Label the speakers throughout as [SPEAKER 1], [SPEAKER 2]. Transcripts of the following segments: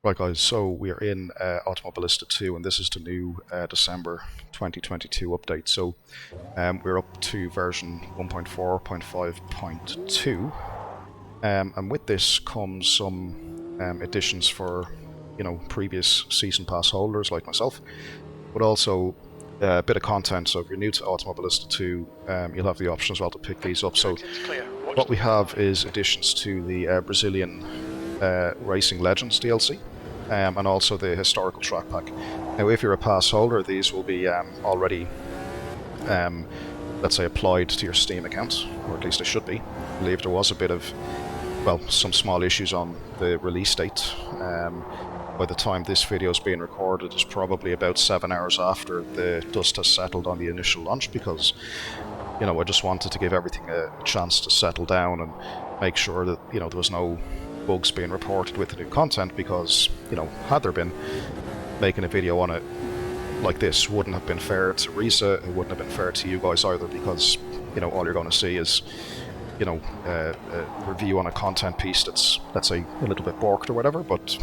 [SPEAKER 1] Right guys, so we are in Automobilista 2 and this is the new December 2022 update. So we're up to version 1.4.5.2 and with this comes some additions for previous season pass holders like myself, but also a bit of content. So if you're new to Automobilista 2, you'll have the option as well to pick these up. So what we have is additions to the Brazilian Racing Legends DLC. And also the historical track pack. Now if you're a pass holder, these will be already let's say applied to your Steam account, or at least they should be. I believe there was a bit of, well, some small issues on the release date. By the time this video is being recorded, it's probably about 7 hours after the dust has settled on the initial launch, because I just wanted to give everything a chance to settle down and make sure that there was no bugs being reported with the new content, because had there been, making a video on it like this wouldn't have been fair to Risa, it wouldn't have been fair to you guys either, because all you're going to see is a review on a content piece that's, let's say, a little bit borked or whatever, but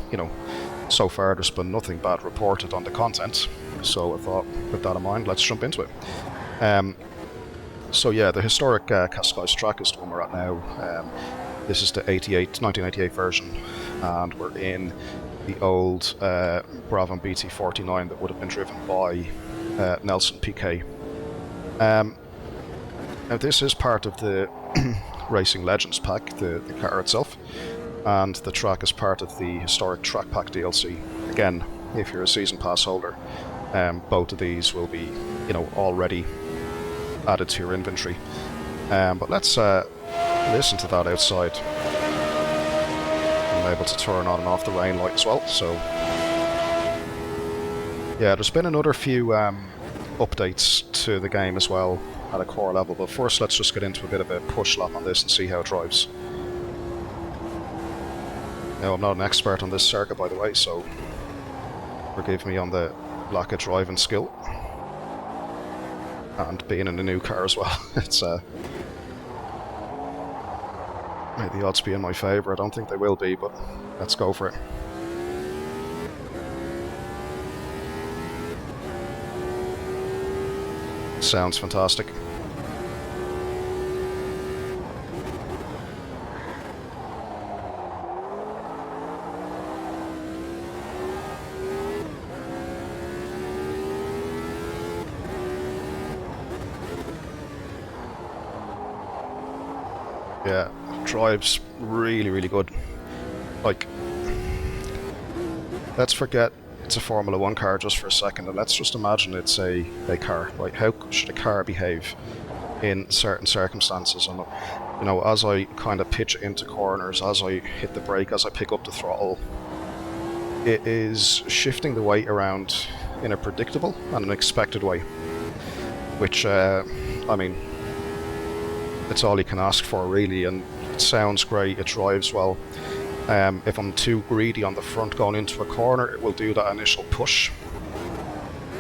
[SPEAKER 1] so far there's been nothing bad reported on the content. So I thought, with that in mind, let's jump into it. So yeah, the historic Cascais track is the one we're at now. This is the 1988 version, and we're in the old Brabham BT 49 that would have been driven by Nelson PK. Now this is part of the Racing Legends pack, the car itself, and the track is part of the historic track pack DLC. Again, if you're a season pass holder, both of these will be already added to your inventory. But let's listen to that outside. I'm able to turn on and off the rain light as well. So yeah, there's been another few updates to the game as well at a core level, but first let's just get into a bit of a push lap on this and see how it drives. Now, I'm not an expert on this circuit, by the way, so forgive me on the lack of driving skill and being in a new car as well. It's may the odds be in my favour. I don't think they will be, but let's go for it. Sounds fantastic. Yeah, drives really good. Like, let's forget it's a Formula 1 car just for a second, and let's just imagine it's a car. Like, how should a car behave in certain circumstances? And as I kind of pitch into corners, as I hit the brake, as I pick up the throttle, it is shifting the weight around in a predictable and an expected way, which I mean, it's all you can ask for, really, and it sounds great, it drives well. If I'm too greedy on the front going into a corner, it will do that initial push.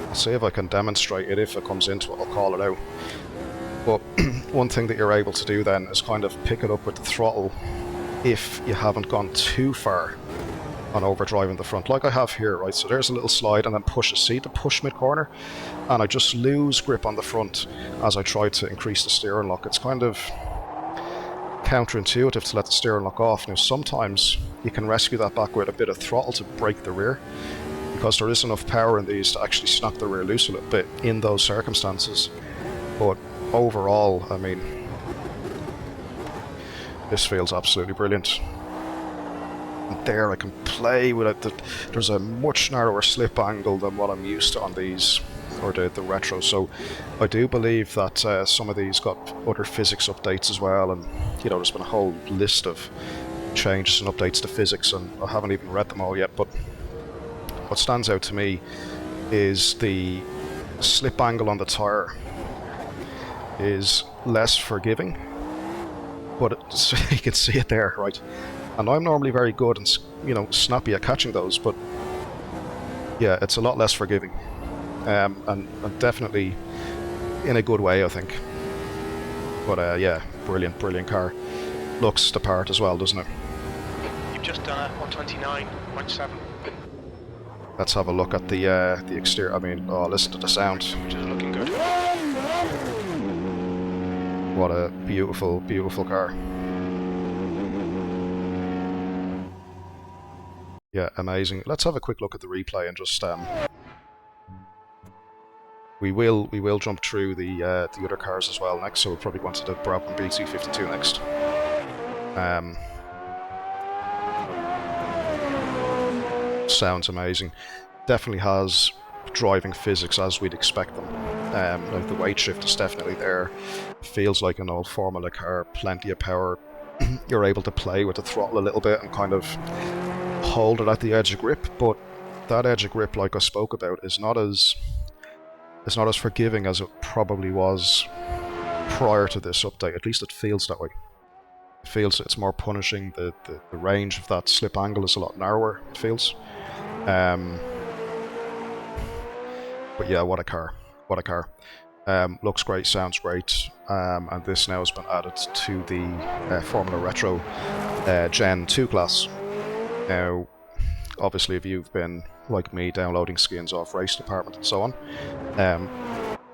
[SPEAKER 1] I'll see if I can demonstrate it. If it comes into it, I'll call it out. But one thing that you're able to do then is kind of pick it up with the throttle if you haven't gone too far on overdriving the front, like I have here, right? So there's a little slide and then push. See the push mid-corner? And I just lose grip on the front as I try to increase the steering lock. It's kind of counterintuitive to let the steering lock off. Now sometimes you can rescue that back with a bit of throttle to brake the rear, because there is enough power in these to actually snap the rear loose a little bit in those circumstances. But overall, I mean, this feels absolutely brilliant. And there I can play with it. There's a much narrower slip angle than what I'm used to on these, or the retro. So I do believe that some of these got other physics updates as well, and there's been a whole list of changes and updates to physics, and I haven't even read them all yet. But what stands out to me is the slip angle on the tyre is less forgiving, but you can see it there, right? And I'm normally very good and snappy at catching those, but yeah, it's a lot less forgiving, and definitely in a good way, I think. But yeah, brilliant car. Looks the part as well, doesn't it?
[SPEAKER 2] You've just done a 129.7.
[SPEAKER 1] Let's have a look at the exterior. I mean, oh, listen to the sound, which is looking good. What a beautiful, beautiful car. Yeah, amazing. Let's have a quick look at the replay and just we will jump through the other cars as well next. So we'll probably go on to the Brabham BT 52 next. Sounds amazing. Definitely has driving physics as we'd expect them. Like the weight shift is definitely there. Feels like an old Formula car, plenty of power. You're able to play with the throttle a little bit and kind of hold it at the edge of grip, but that edge of grip, like I spoke about, is not as forgiving as it probably was prior to this update. At least it feels that way. It feels it's more punishing. The range of that slip angle is a lot narrower, it feels. But yeah, what a car. What a car. Looks great, sounds great. And this now has been added to the Formula Retro Gen 2 class. Now, obviously, if you've been, like me, downloading skins off Race Department and so on,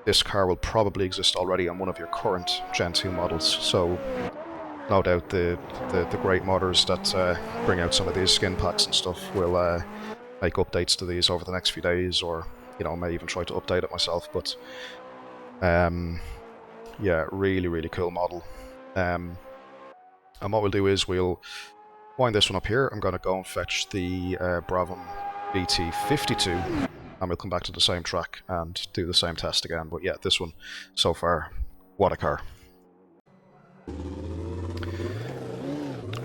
[SPEAKER 1] this car will probably exist already on one of your current Gen 2 models. So, no doubt the great modders that bring out some of these skin packs and stuff will make updates to these over the next few days, or may even try to update it myself. But yeah, really cool model. And what we'll do is we'll wind this one up here. I'm going to go and fetch the Brabham BT 52, and we'll come back to the same track and do the same test again. But yeah, this one so far, what a car.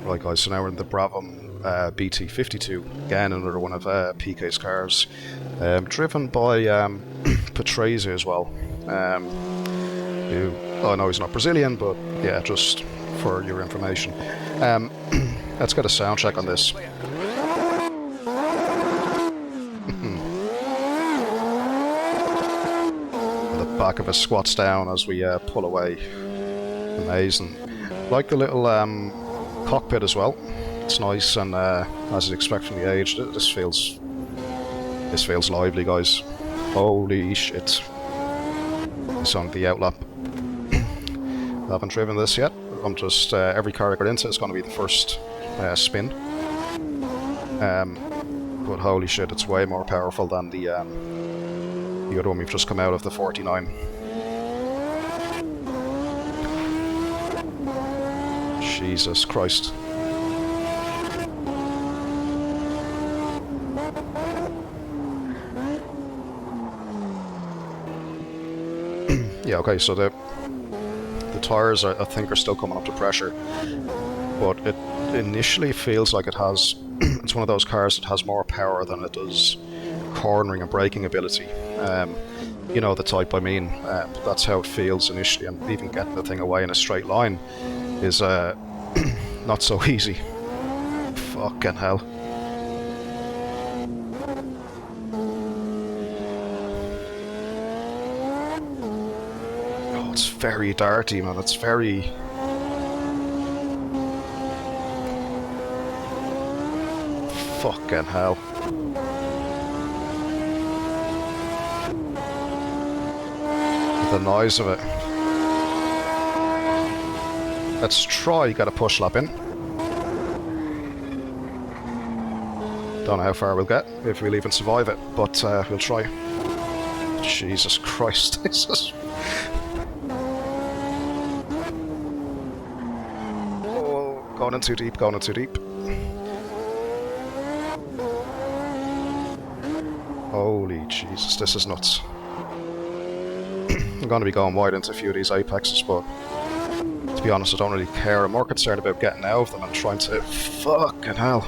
[SPEAKER 1] Right guys, so now we're in the Brabham BT 52, again another one of PK's cars, driven by Patrese as well, who, I know he's not Brazilian, but yeah, just for your information. Let's get a sound check on this. The back of us squats down as we pull away. Amazing. Like the little cockpit as well. It's nice, and as you'd expect from the age, this feels lively, guys. Holy shit. It's on the outlap. I haven't driven this yet. I'm just every car I get into is going to be the first spin. But holy shit, it's way more powerful than the other one we've just come out of, the 49. Jesus Christ. Yeah, okay, so the tires I think are still coming up to pressure, but it initially feels like it has it's one of those cars that has more power than it does cornering and braking ability. You know the type I mean. That's how it feels initially, and even getting the thing away in a straight line is not so easy. Fucking hell. Oh, it's very darty, man. It's very... Fucking hell. The noise of it. Let's try get a push lap in. Don't know how far we'll get, if we'll even survive it, but we'll try. Jesus Christ, this is... Oh, going in too deep, going in too deep. Holy Jesus, this is nuts. I'm going to be going wide into a few of these apexes, but to be honest, I don't really care. I'm more concerned about getting out of them and trying to... Fucking hell.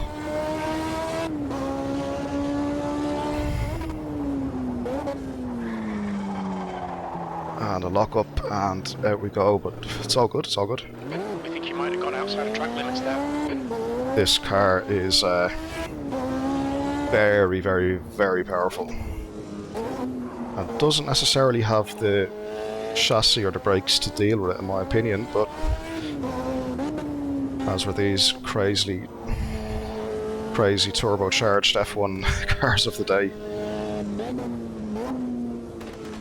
[SPEAKER 1] And a lock up, and out we go, but it's all good, it's all good.
[SPEAKER 2] I think you might have gone outside of track limits there.
[SPEAKER 1] This car is very, very, very powerful. It doesn't necessarily have the chassis or the brakes to deal with it, in my opinion, but as with these crazy turbocharged F1 cars of the day,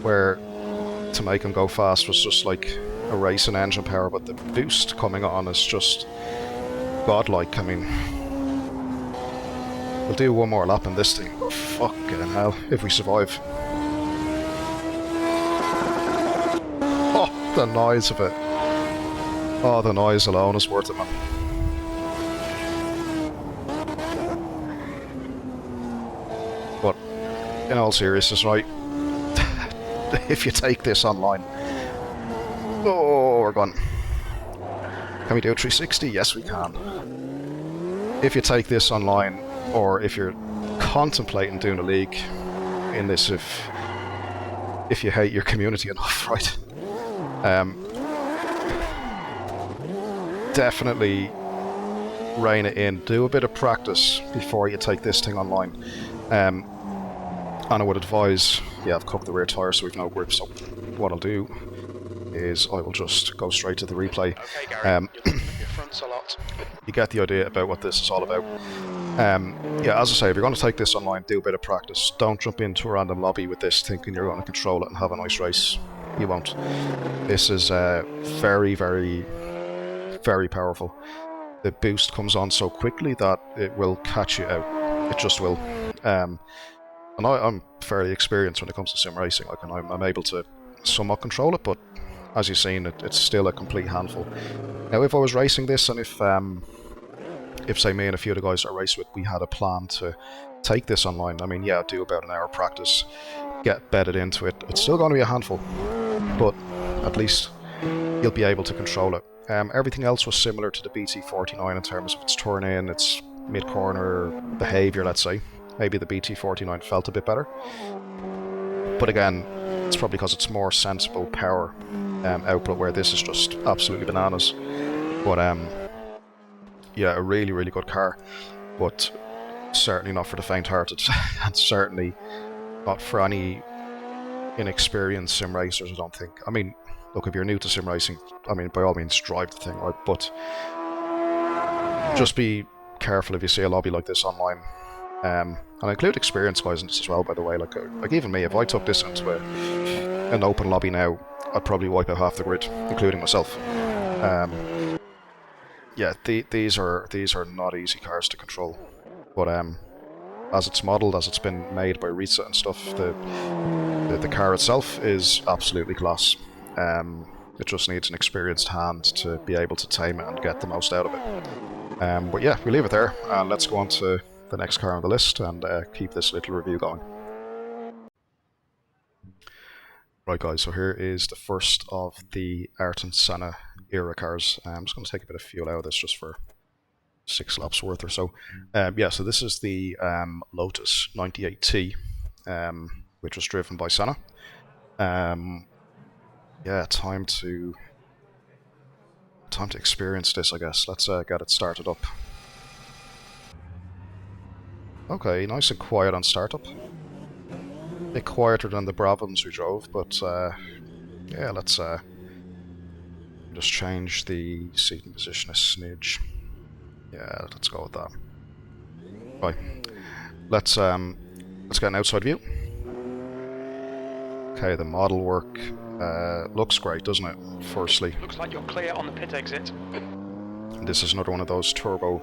[SPEAKER 1] where to make him go fast was just like a racing engine power, but the boost coming on is just godlike. I mean, we'll do one more lap in this thing. Oh, fucking hell, if we survive. Oh, the noise of it. Oh, the noise alone is worth it, man. But in all seriousness, right, if you take this online, oh, we're gone. Can we do a 360? Yes, we can. If you take this online, or if you're contemplating doing a league in this, if you hate your community enough, right? Definitely rein it in. Do a bit of practice before you take this thing online. And I would advise, yeah, I've covered the rear tyre so we've no grip, so what I'll do is I will just go straight to the replay.
[SPEAKER 2] Okay, Gary, your front's a lot.
[SPEAKER 1] You get the idea about what this is all about. Yeah, as I say, if you're going to take this online, do a bit of practice. Don't jump into a random lobby with this thinking you're going to control it and have a nice race. You won't. This is very, very, very powerful. The boost comes on so quickly that it will catch you out. It just will. And I'm fairly experienced when it comes to sim racing. Like, and I'm able to somewhat control it, but as you've seen, it's still a complete handful. Now, if I was racing this, and if say me and a few of the guys I race with, we had a plan to take this online, I mean, yeah, do about an hour practice, get bedded into it. It's still going to be a handful, but at least you'll be able to control it. Everything else was similar to the BT49 in terms of its turn in, its mid-corner behaviour, let's say. Maybe the BT49 felt a bit better. But again, it's probably because it's more sensible power output, where this is just absolutely bananas. But yeah, a really, really good car. But certainly not for the faint-hearted. And certainly not for any inexperienced sim racers, I don't think. I mean, look, if you're new to sim racing, I mean, by all means, drive the thing, right? But just be careful if you see a lobby like this online. And I include experienced guys in this as well, by the way. Like even me, if I took this into an open lobby now, I'd probably wipe out half the grid, including myself. Yeah, these are not easy cars to control. But as it's modelled, as it's been made by Risa and stuff, the car itself is absolutely class. It just needs an experienced hand to be able to tame it and get the most out of it. But yeah, we leave it there, and let's go on to the next car on the list and keep this little review going. Right guys, so here is the first of the Ayrton Senna era cars. I'm just going to take a bit of fuel out of this just for 6 laps worth or so. Yeah, so this is the Lotus 98T, which was driven by Senna. Yeah, time to experience this, I guess. Let's get it started up. Okay, nice and quiet on startup. A bit quieter than the Brabhams we drove, but yeah, let's just change the seating position a smidge. Yeah, let's go with that. Right, let's get an outside view. Okay, the model work looks great, doesn't it? Firstly,
[SPEAKER 2] Looks like you're clear on the pit exit.
[SPEAKER 1] this is another one of those turbo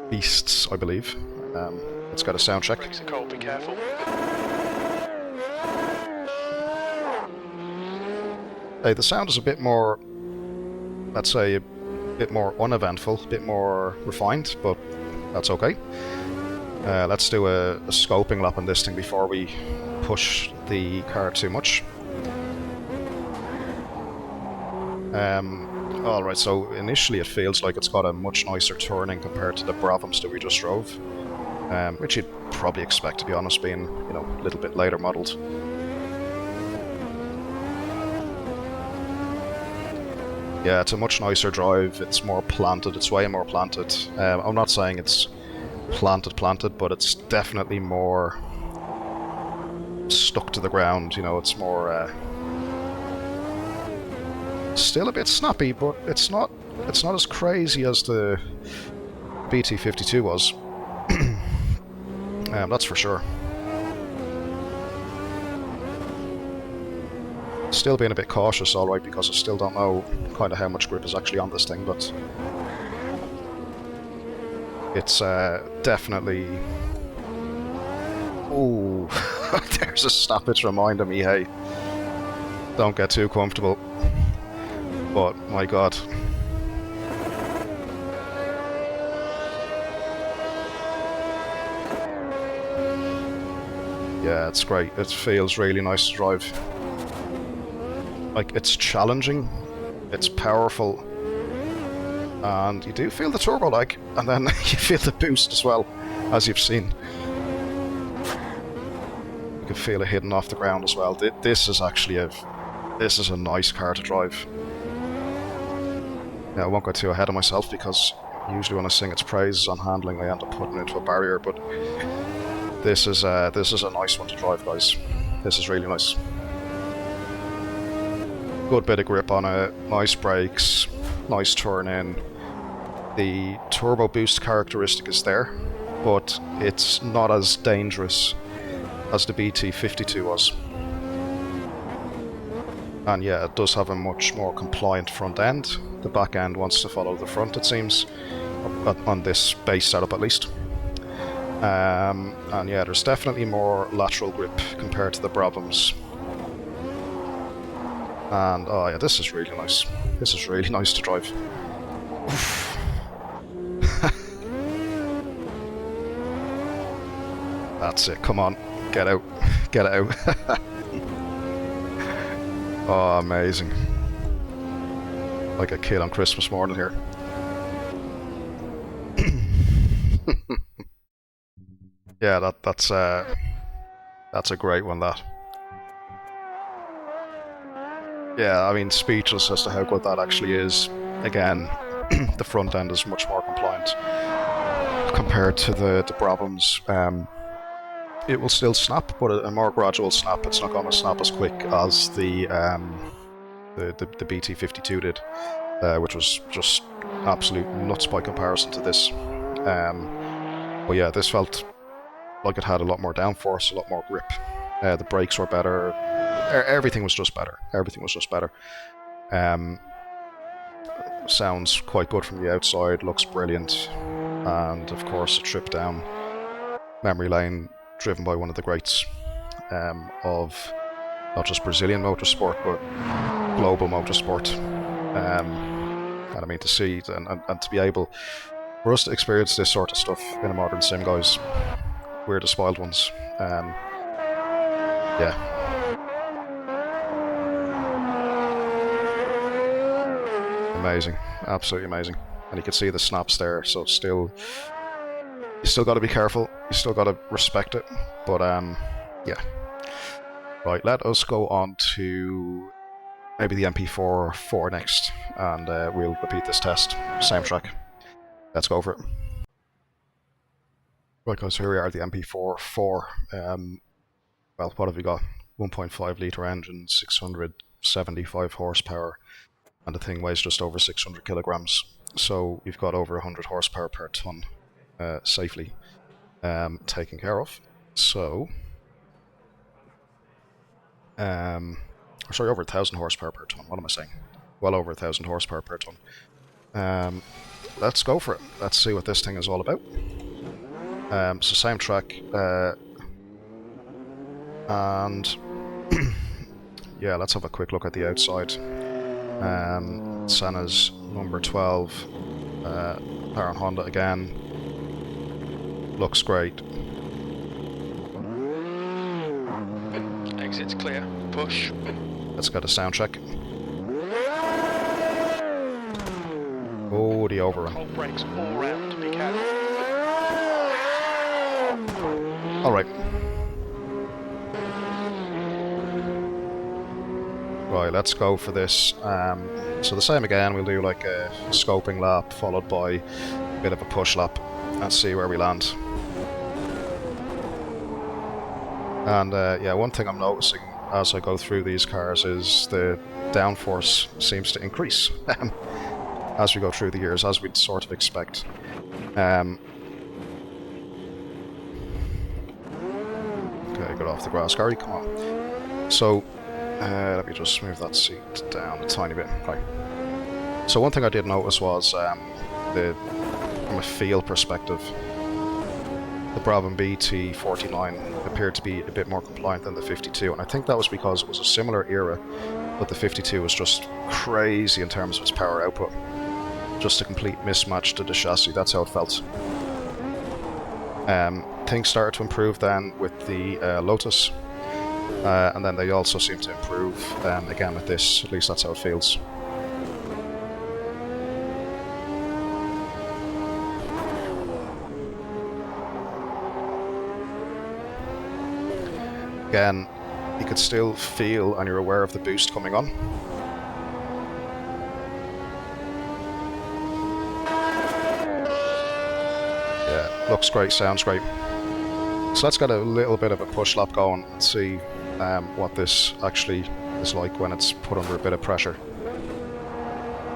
[SPEAKER 1] beasts, I believe. Let's get a sound check.
[SPEAKER 2] Brakes are cold, be careful.
[SPEAKER 1] Hey, the sound is a bit more, let's say, a bit more uneventful, a bit more refined, but that's okay. Let's do a scoping lap on this thing before we push the car too much. Alright, so initially it feels like it's got a much nicer turning compared to the Brabhams that we just drove. Which you'd probably expect, to be honest, being, you know, a little bit later modelled. Yeah, it's a much nicer drive, it's more planted, it's way more planted. I'm not saying it's planted, but it's definitely more stuck to the ground, you know, it's more... still a bit snappy, but it's not as crazy as the BT52 was. That's for sure. Still being a bit cautious, alright, because I still don't know kind of how much grip is actually on this thing, but it's definitely... Ooh, there's a stoppage reminding me, hey, don't get too comfortable. But, my god. Yeah, it's great. It feels really nice to drive. Like, it's challenging, it's powerful, and you do feel the turbo lag, and then you feel the boost as well, as you've seen. You can feel it hitting off the ground as well. This is actually this is a nice car to drive. Yeah, I won't go too ahead of myself, because usually when I sing its praises on handling, I end up putting it into a barrier, but this is a nice one to drive, guys. This is really nice. Good bit of grip on it, nice brakes, nice turn in. The turbo boost characteristic is there, but it's not as dangerous as the BT52 was. And yeah, it does have a much more compliant front end. The back end wants to follow the front, it seems, on this base setup at least. And yeah, there's definitely more lateral grip compared to the Brabhams. And oh yeah, this is really nice. This is really nice to drive. That's it, come on, get out, get out. Oh, amazing. Like a kid on Christmas morning here. Yeah, that's a great one, that. Yeah, I mean, speechless as to how good that actually is. Again, the front end is much more compliant compared to the Brabhams. It will still snap, but a more gradual snap. It's not going to snap as quick as the BT52 did, which was just absolute nuts by comparison to this. But yeah, this felt like it had a lot more downforce, a lot more grip. The brakes were better. Everything was just better. Everything was just better. Sounds quite good from the outside, looks brilliant, and of course a trip down memory lane driven by one of the greats of not just Brazilian motorsport but global motorsport. And I mean, to see and to be able for us to experience this sort of stuff in a modern sim, guys, we're the spoiled ones. Yeah. Amazing, absolutely amazing. And you can see the snaps there, so you still got to be careful, you still got to respect it, but yeah. Right, let us go on to maybe the MP4 4 next, and we'll repeat this test, same track. Let's go for it. Right guys, here we are, the MP4 4. Well, what have we got? 1.5 litre engine, 675 horsepower, and the thing weighs just over 600 kilograms. So you've got over 100 horsepower per ton safely taken care of. So, sorry, over 1,000 horsepower per ton. What am I saying? Well over 1,000 horsepower per ton. Let's go for it. Let's see what this thing is all about. So same track, and yeah, let's have a quick look at the outside. Senna's number 12, Power and Honda again. Looks great.
[SPEAKER 2] Exit's clear. Push.
[SPEAKER 1] Let's get a sound check. Oh, the overrun.
[SPEAKER 2] Hold brakes all round. Be careful.
[SPEAKER 1] Alright. Right, let's go for this. So the same again, we'll do like a scoping lap followed by a bit of a push lap and see where we land. And yeah, one thing I'm noticing as I go through these cars is the downforce seems to increase as we go through the years, as we'd sort of expect. Okay, get off the grass, Gary, come on. So Let me just move that seat down a tiny bit. Okay. So one thing I did notice was from a feel perspective, the Brabham BT 49 appeared to be a bit more compliant than the 52, and I think that was because it was a similar era, but the 52 was just crazy in terms of its power output. Just a complete mismatch to the chassis, that's how it felt. Things started to improve then with the Lotus, and then they also seem to improve again with this, at least that's how it feels. Again, you could still feel and you're aware of the boost coming on. Yeah, looks great, sounds great. So let's get a little bit of a push lap going and see what this actually is like when it's put under a bit of pressure.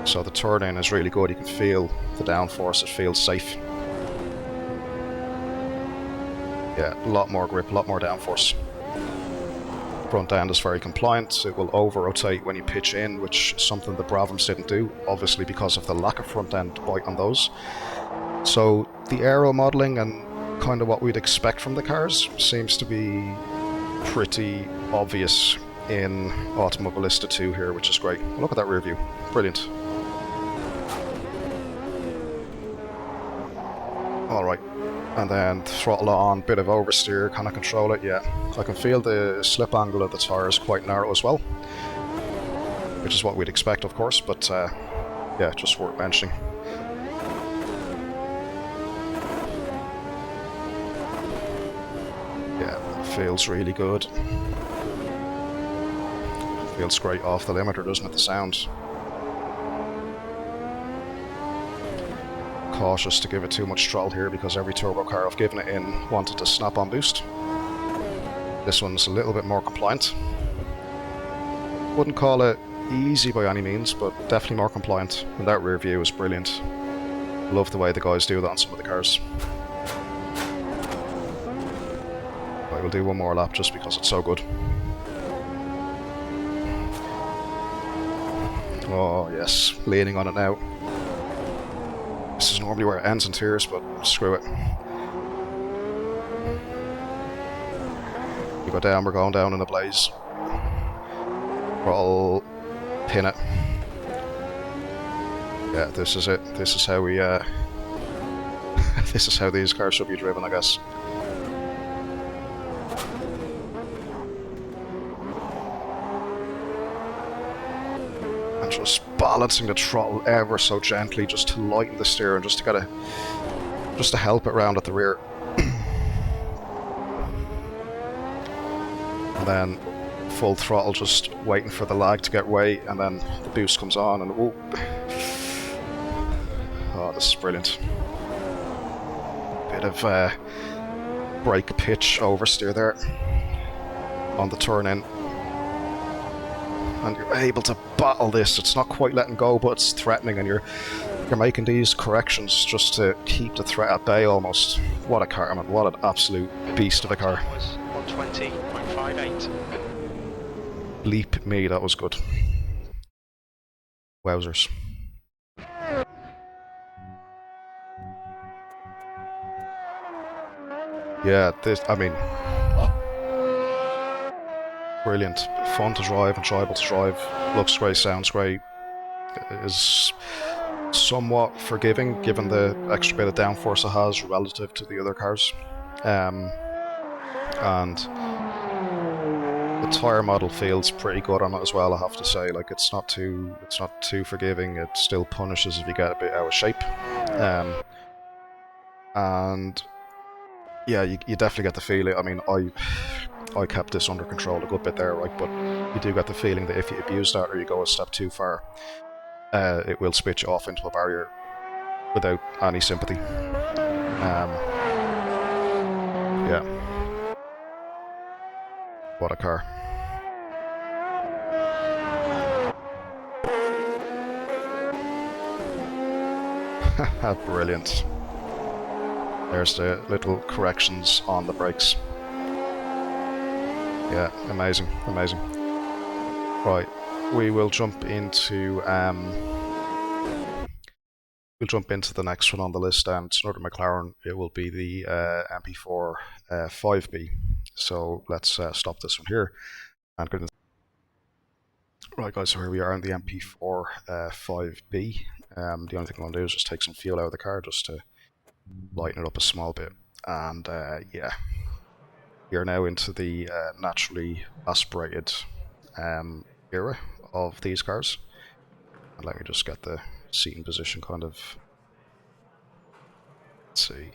[SPEAKER 1] So the turn-in is really good, you can feel the downforce, it feels safe. Yeah, a lot more grip, a lot more downforce. Front end is very compliant, it will over-rotate when you pitch in, which is something the Brabhams didn't do, obviously because of the lack of front end bite on those. So the aero modelling and kind of what we'd expect from the cars seems to be pretty obvious in Automobilista 2 here, which is great. Look at that rear view, brilliant. Alright. And then throttle on, bit of oversteer, can I control it? Yeah. I can feel the slip angle of the tyres quite narrow as well, which is what we'd expect of course, but yeah, just worth mentioning. Yeah, feels really good. Feels great off the limiter, doesn't it, the sound? Cautious to give it too much throttle here because every turbo car I've given it in wanted to snap on boost. This one's a little bit more compliant. Wouldn't call it easy by any means, but definitely more compliant. And that rear view is brilliant. Love the way the guys do that on some of the cars. I will do one more lap just because it's so good. Oh yes, leaning on it now. This is normally where it ends in tears, but screw it. We go down, we're going down in a blaze. Throttle, pin it. Yeah, this is it. This is how we, this is how these cars should be driven, I guess. And just balancing the throttle ever so gently, just to lighten the steer and just to help it round at the rear. And then full throttle, just waiting for the lag to get away, and then the boost comes on, and whoop. Oh, this is brilliant. Bit of brake pitch oversteer there on the turn in. And you're able to battle this. It's not quite letting go, but it's threatening, and you're making these corrections just to keep the threat at bay almost. What a car, man. What an absolute beast of a car.
[SPEAKER 2] 120.58.
[SPEAKER 1] Bleep me, that was good. Wowzers. Yeah, this, I mean, brilliant. Fun to drive, enjoyable to drive. Looks great, sounds great. Is somewhat forgiving given the extra bit of downforce it has relative to the other cars. And the tyre model feels pretty good on it as well, I have to say. Like, it's not too forgiving. It still punishes if you get a bit out of shape. And yeah, you definitely get the feeling. I mean, I kept this under control a good bit there, right? But you do get the feeling that if you abuse that or you go a step too far, it will spit you off into a barrier without any sympathy. Yeah. What a car. Brilliant. There's the little corrections on the brakes. Yeah, amazing, amazing. Right, we will jump into the next one on the list, and it's another McLaren. It will be the MP4 5B. So let's stop this one here and go into. Right, guys, so here we are in the MP4 5B. The only thing I'm going to do is just take some fuel out of the car just to lighten it up a small bit. And yeah, we are now into the naturally aspirated era of these cars. And let me just get the seating position kind of. Let's see.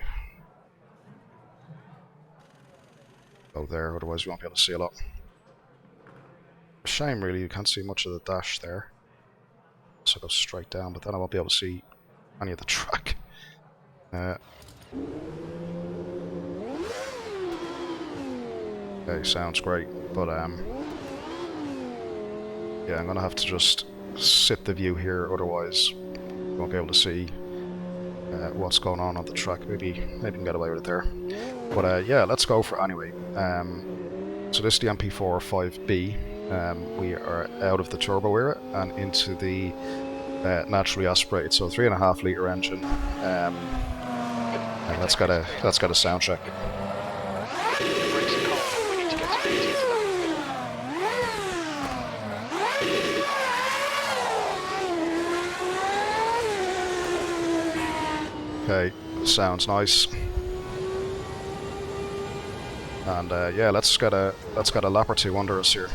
[SPEAKER 1] Go there, otherwise you won't be able to see a lot. Shame, really, you can't see much of the dash there. So go straight down, but then I won't be able to see any of the track. Okay, sounds great, but yeah, I'm gonna have to just sit the view here, otherwise you won't be able to see what's going on the track. Maybe you can get away with it there. But yeah, let's go for it anyway. So this is the MP4 5B. We are out of the turbo era and into the naturally aspirated, so 3.5 litre engine. And let's get a sound check. Okay, sounds nice. And yeah, let's get a lap or two under us here.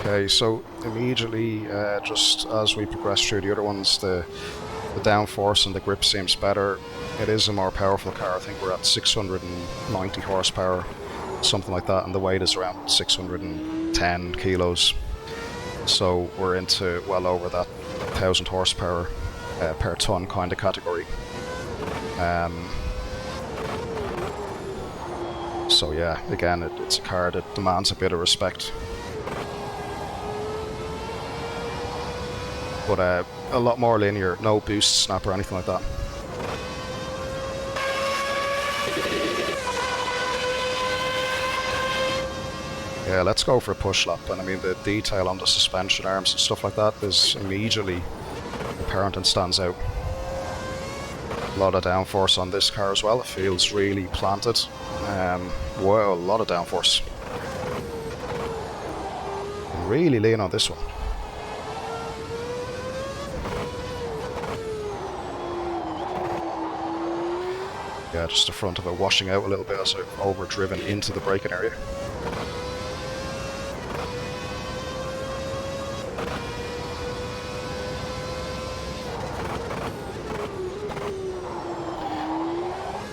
[SPEAKER 1] Okay, so immediately, just as we progress through the other ones, the downforce and the grip seems better. It is a more powerful car. I think we're at 690 horsepower, something like that, and the weight is around 610 kilos. So we're into well over that 1,000 horsepower per ton kind of category. So yeah, again, it's a car that demands a bit of respect. But a lot more linear, no boost snap or anything like that. Yeah, let's go for a push lap. And I mean, the detail on the suspension arms and stuff like that is immediately apparent and stands out. A lot of downforce on this car as well. It feels really planted. Wow, a lot of downforce. Really lean on this one. Yeah, just the front of it washing out a little bit as I've overdriven into the braking area.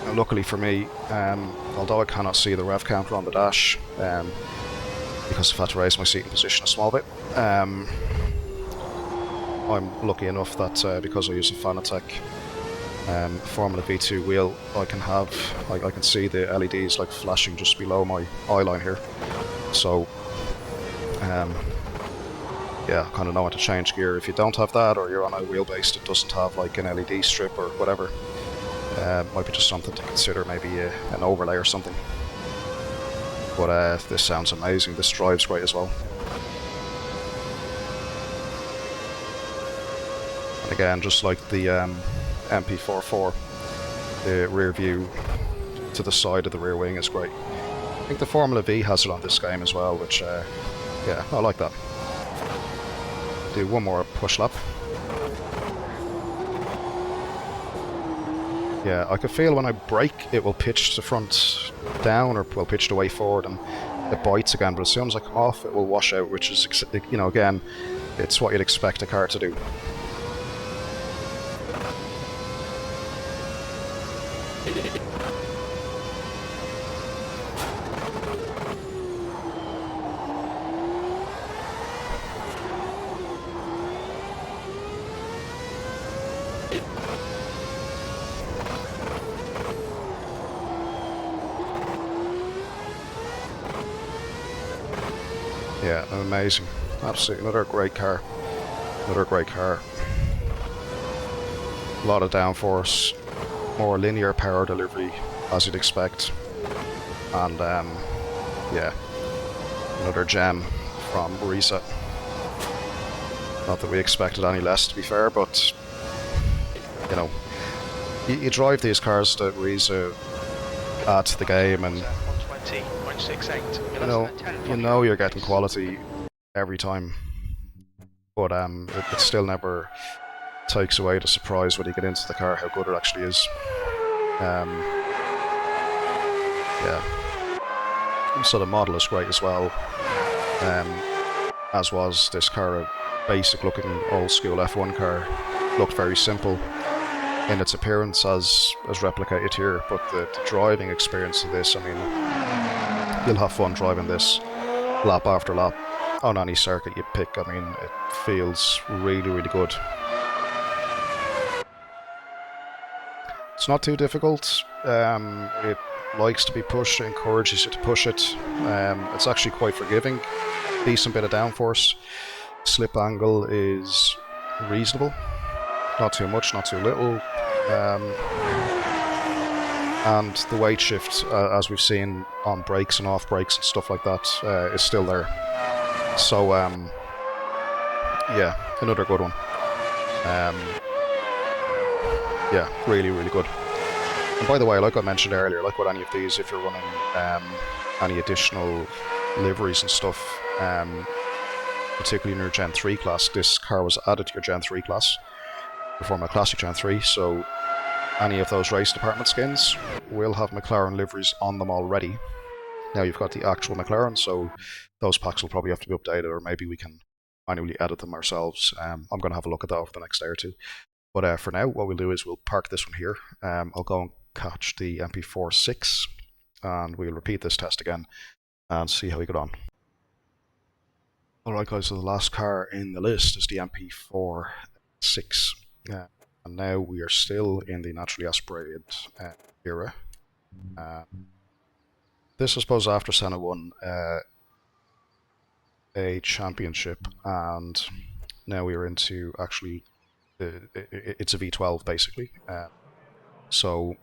[SPEAKER 1] And luckily for me, although I cannot see the rev counter on the dash, because I've had to raise my seating position a small bit, I'm lucky enough that because I use a Fanatec Formula V2 wheel, I can see the LEDs like flashing just below my eye line here. So yeah, I kind of know how to change gear. If you don't have that, or you're on a wheelbase that doesn't have like an LED strip or whatever, might be just something to consider, maybe an overlay or something. But this sounds amazing. This drives great as well. And again, just like the MP4 the rear view to the side of the rear wing is great. I think the Formula V has it on this game as well, which yeah, I like that. Do one more push lap. Yeah, I can feel when I brake it will pitch the front down, or will pitch the way forward, and it bites again, but as soon as I come off it will wash out, which is, you know, again, it's what you'd expect a car to do. Yeah, amazing. Absolutely, another great car. Another great car. A lot of downforce, more linear power delivery, as you'd expect. And yeah, another gem from Risa. Not that we expected any less, to be fair, but you know, you drive these cars that Risa add to the game, and
[SPEAKER 2] 120.68.
[SPEAKER 1] you know you're getting quality every time. But it still never takes away the surprise when you get into the car how good it actually is. Yeah. So the model is great as well. As was this car, a basic looking old school F1 car. Looked very simple in its appearance as replicated here, but the driving experience of this, I mean, you'll have fun driving this lap after lap on any circuit you pick. I mean, it feels really, really good. It's not too difficult. It likes to be pushed, it encourages you to push it. It's actually quite forgiving. Decent bit of downforce. Slip angle is reasonable. Not too much, not too little. And the weight shift, as we've seen on brakes and off brakes and stuff like that, is still there. So, yeah, another good one. Yeah, really, really good. And by the way, like I mentioned earlier, like with any of these, if you're running any additional liveries and stuff, particularly in your Gen 3 class, this car was added to your Gen 3 class before my Classic Gen 3, so any of those race department skins will have McLaren liveries on them already. Now you've got the actual McLaren, so those packs will probably have to be updated, or maybe we can manually edit them ourselves. I'm going to have a look at that over the next day or two. But for now, what we'll do is we'll park this one here. I'll go and catch the MP4 6, and we'll repeat this test again and see how we get on. Alright guys, so the last car in the list is the MP4 6. And now we are still in the naturally aspirated era. This, I suppose, after Senna won a championship, and now we are into actually, it's a V12 basically. So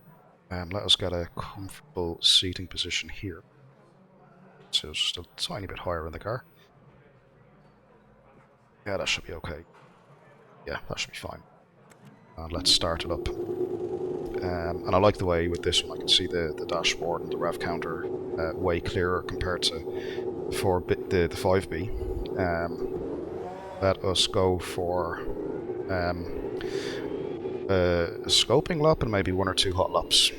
[SPEAKER 1] let us get a comfortable seating position here. So it's just a tiny bit higher in the car. Yeah, that should be okay. Yeah, that should be fine. And let's start it up. And I like the way with this one I can see the dashboard and the rev counter way clearer compared to the 5B. Let us go for a scoping lap and maybe 1 or 2 hot laps.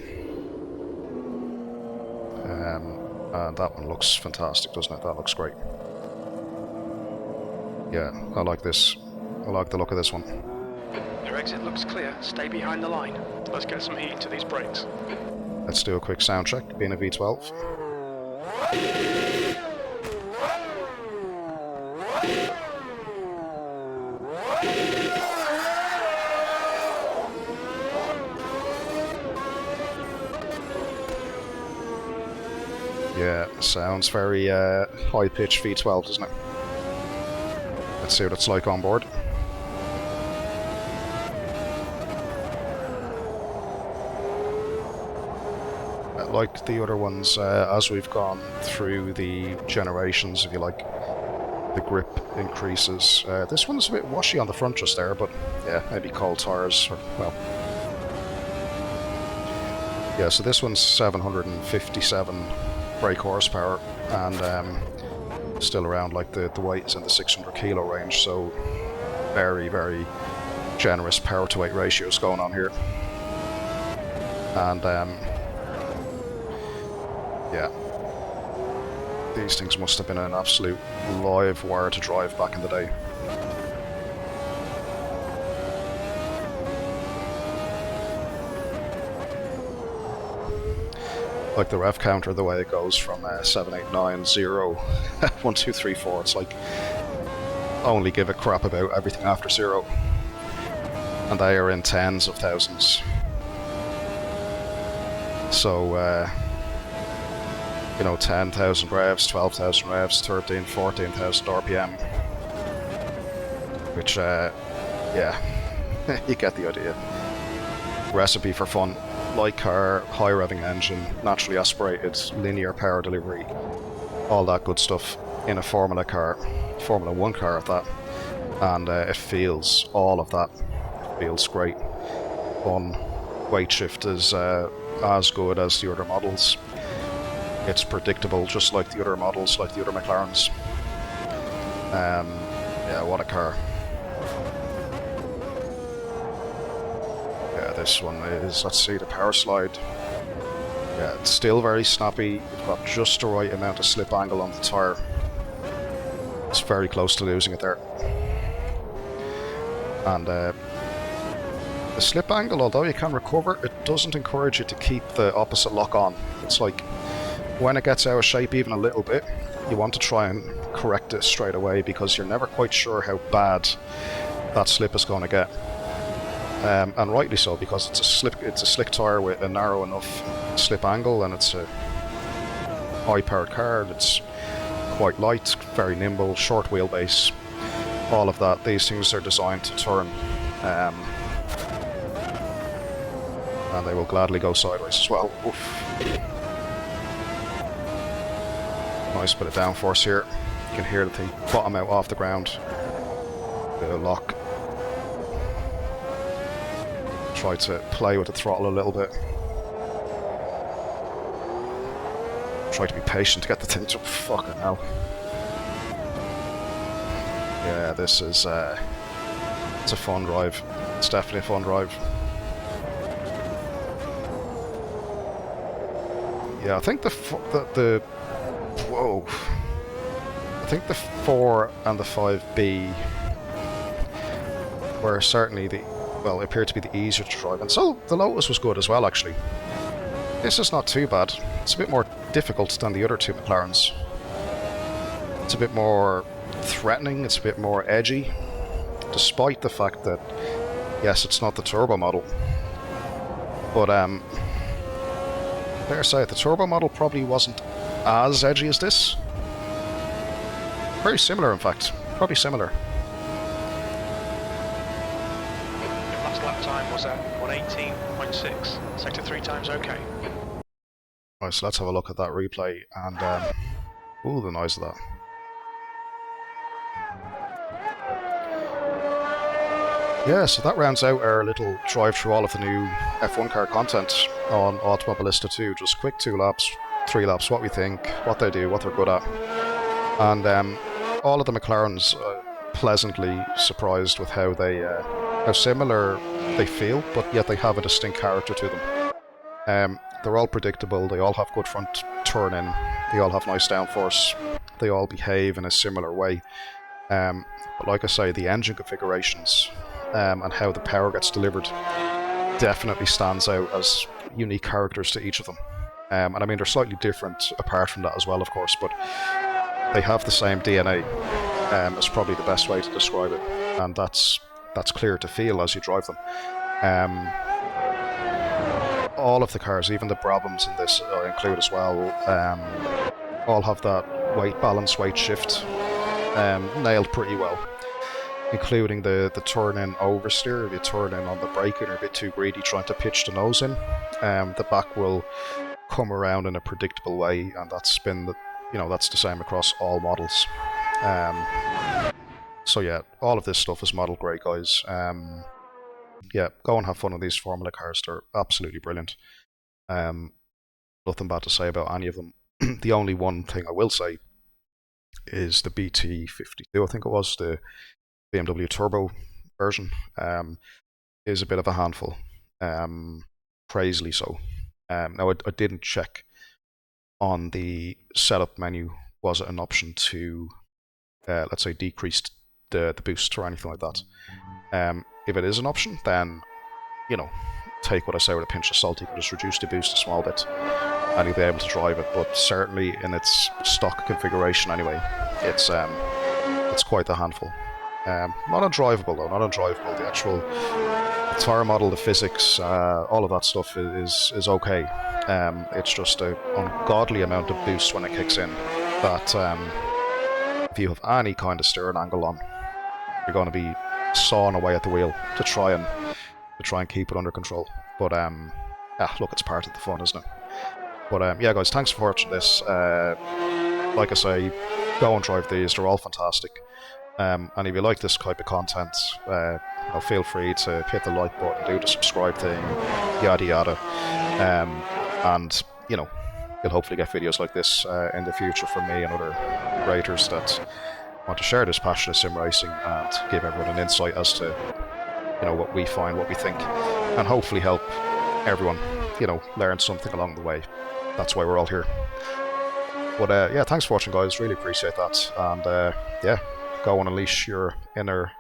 [SPEAKER 1] And that one looks fantastic, doesn't it? That looks great. Yeah, I like this. I like the look of this one.
[SPEAKER 2] Your exit looks clear. Stay behind the line. Let's get some heat into these brakes.
[SPEAKER 1] Let's do a quick sound check, being a V12. Yeah, sounds very high-pitched V12, doesn't it? Let's see what it's like on board. Like the other ones, as we've gone through the generations, if you like, the grip increases. This one's a bit washy on the front just there, but yeah, maybe cold tires, or, well. Yeah, so this one's 757 brake horsepower, and still around, like the weight is in the 600 kilo range, so very, very generous power to weight ratios going on here. And yeah, these things must have been an absolute live wire to drive back in the day. Like the rev counter, the way it goes from 7, 8, 9, 0, 1, 2, 3, 4, it's like only give a crap about everything after 0. And they are in tens of thousands. So you know, 10,000 revs, 12,000 revs, 13, 14,000 RPM. Which, yeah, you get the idea. Recipe for fun. Light car, high revving engine, naturally aspirated, linear power delivery, all that good stuff in a Formula car, Formula 1 car at that. And it feels, all of that feels great. Fun. Weight shift is as good as the other models. It's predictable, just like the other models, like the other McLarens. Yeah, what a car. Yeah, this one is, let's see, the power slide. Yeah, it's still very snappy. You've got just the right amount of slip angle on the tyre. It's very close to losing it there. And the slip angle, although you can recover, it doesn't encourage you to keep the opposite lock on. It's like, when it gets out of shape even a little bit, you want to try and correct it straight away because you're never quite sure how bad that slip is going to get. And rightly so, because it's a slick tyre with a narrow enough slip angle, and it's a high-powered car. It's quite light, very nimble, short wheelbase, all of that. These things are designed to turn, and they will gladly go sideways as well. Oof. Nice bit of downforce here. You can hear the thing bottom out off the ground. The lock. Try to play with the throttle a little bit. Try to be patient to get the thing to fucking hell. Yeah, this is it's a fun drive. It's definitely a fun drive. Yeah, I think the whoa. I think the 4 and the 5B were certainly well, appeared to be the easier to drive, and so the Lotus was good as well, actually. This is not too bad. It's a bit more difficult than the other two McLarens. It's a bit more threatening, it's a bit more edgy, despite the fact that, yes, it's not the turbo model. But, dare say it, the turbo model probably wasn't as edgy as this. Very similar, in fact. Probably similar.
[SPEAKER 2] Last lap time was at 118.6. Sector 3 times okay.
[SPEAKER 1] Right, so let's have a look at that replay, and ooh, the noise of that. Yeah, so that rounds out our little drive through all of the new F1 car content on Automobilista 2. Just quick 2 laps, 3 laps, what we think, what they do, what they're good at. And all of the McLarens pleasantly surprised with how they how similar they feel, but yet they have a distinct character to them. They're all predictable, they all have good front turn-in, they all have nice downforce, they all behave in a similar way. But like I say, the engine configurations and how the power gets delivered definitely stands out as unique characters to each of them. And I mean, they're slightly different apart from that as well, of course, but they have the same DNA, is probably the best way to describe it, and that's clear to feel as you drive them. All of the cars, even the Brabhams in this include as well, all have that weight balance, weight shift nailed pretty well, including the turn-in oversteer. If you turn in on the brake and you're a bit too greedy trying to pitch the nose in, the back will come around in a predictable way, and that's been that's the same across all models. So yeah, all of this stuff is model grade, guys. Yeah, go and have fun on these Formula cars. They're absolutely brilliant. Nothing bad to say about any of them. The only one thing I will say is the BT52, I think it was, the BMW turbo version, is a bit of a handful. Crazily so. Now, I didn't check on the setup menu, was it an option to, let's say, decrease the boost or anything like that. If it is an option, then, take what I say with a pinch of salt. You can just reduce the boost a small bit and you'll be able to drive it, but certainly in its stock configuration anyway, it's quite the handful. Not undrivable though, not undrivable. The tire model, the physics, all of that stuff is okay. It's just an ungodly amount of boost when it kicks in that if you have any kind of steering angle on, you're going to be sawing away at the wheel to try and keep it under control. But look, it's part of the fun, isn't it? But yeah, guys, thanks for watching this. Like I say, go and drive these; they're all fantastic. And if you like this type of content, feel free to hit the like button, do the subscribe thing, yada yada. And you'll hopefully get videos like this in the future from me and other creators that want to share this passion of sim racing and give everyone an insight as to what we find, what we think, and hopefully help everyone learn something along the way. That's why we're all here. But yeah, thanks for watching, guys. Really appreciate that. And yeah, go and unleash your inner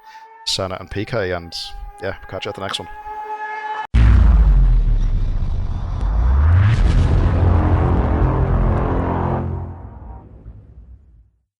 [SPEAKER 1] Senna and PK, and yeah, catch you at the next one.